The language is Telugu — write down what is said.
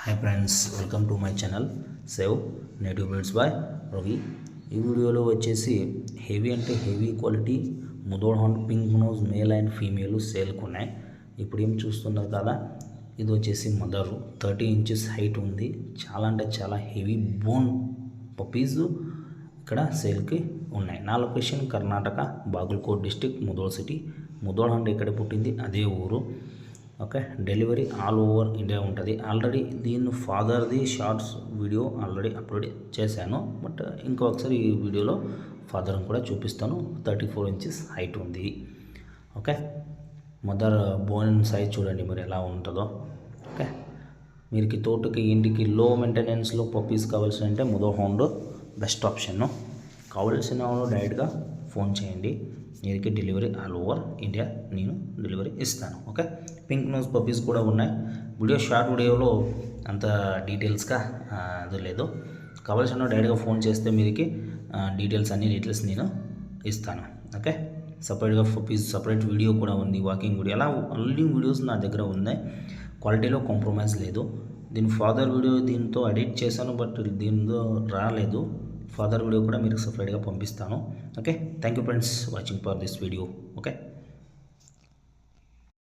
Hi friends, welcome to my channel save native birds by Ravi. ఈ వీడియోలో వచ్చేసి హెవీ అంటే heavy quality Mudhol horn pink nose male and female సేల్కి ఉన్నాయి. ఇప్పుడు ఏం చూస్తున్నారు కదా, ఇది వచ్చేసి మదర్ 30 ఇంచెస్ హైట్ ఉంది. చాలా అంటే చాలా హెవీ బోన్ పప్పీస్ ఇక్కడ సేల్కి ఉన్నాయి. నా location Karnataka, Bagalkot district, Mudhol city. Mudhol horn ఎక్కడ పుట్టింది అదే ఊరు. Okay, delivery all over India ఉంటుంది. ఆల్రెడీ దీని ఫాదర్ది షార్ట్స్ వీడియో ఆల్రెడీ అప్లోడ్ చేశాను, బట్ ఇంకొకసారి ఈ వీడియోలో ఫాదర్ని కూడా చూపిస్తాను. 34 ఇంచెస్ హైట్ ఉంది. ఓకే, మదర్ బోన్ సైజ్ చూడండి మీరు ఎలా ఉంటుందో. ఓకే, మీకు తోటకి ఇంటికి లో మెయింటెనెన్స్లో పప్పీస్ కావాల్సి అంటే ముదోల్ హార్న్ బెస్ట్ ఆప్షన్. కావాల్సిన వాళ్ళు డైరెక్ట్గా ఫోన్ చేయండి, మీకు డెలివరీ ఆల్ ఓవర్ ఇండియా నేను డెలివరీ ఇస్తాను. ఓకే, పింక్ నోజ్ పప్పీస్ కూడా ఉన్నాయి. షార్ట్ వీడియోలో అంత డీటెయిల్స్గా అది లేదు. కావాల్సిన డైరెక్ట్గా ఫోన్ చేస్తే మీకు అన్ని డీటెయిల్స్ నేను ఇస్తాను. ఓకే, సపరేట్గా పప్పీస్ సపరేట్ వీడియో కూడా ఉంది, వాకింగ్ వీడియో, అలా అన్ని వీడియోస్ నా దగ్గర ఉన్నాయి. క్వాలిటీలో కాంప్రమైజ్ లేదు. దీని ఫాదర్ వీడియో దీంతో ఎడిట్ చేశాను, బట్ దీంతో రాలేదు. ఫాదర్ వీడియో కూడా మీరు సపరేట్గా పంపిస్తాను. Okay, thank you friends watching for this video. Okay.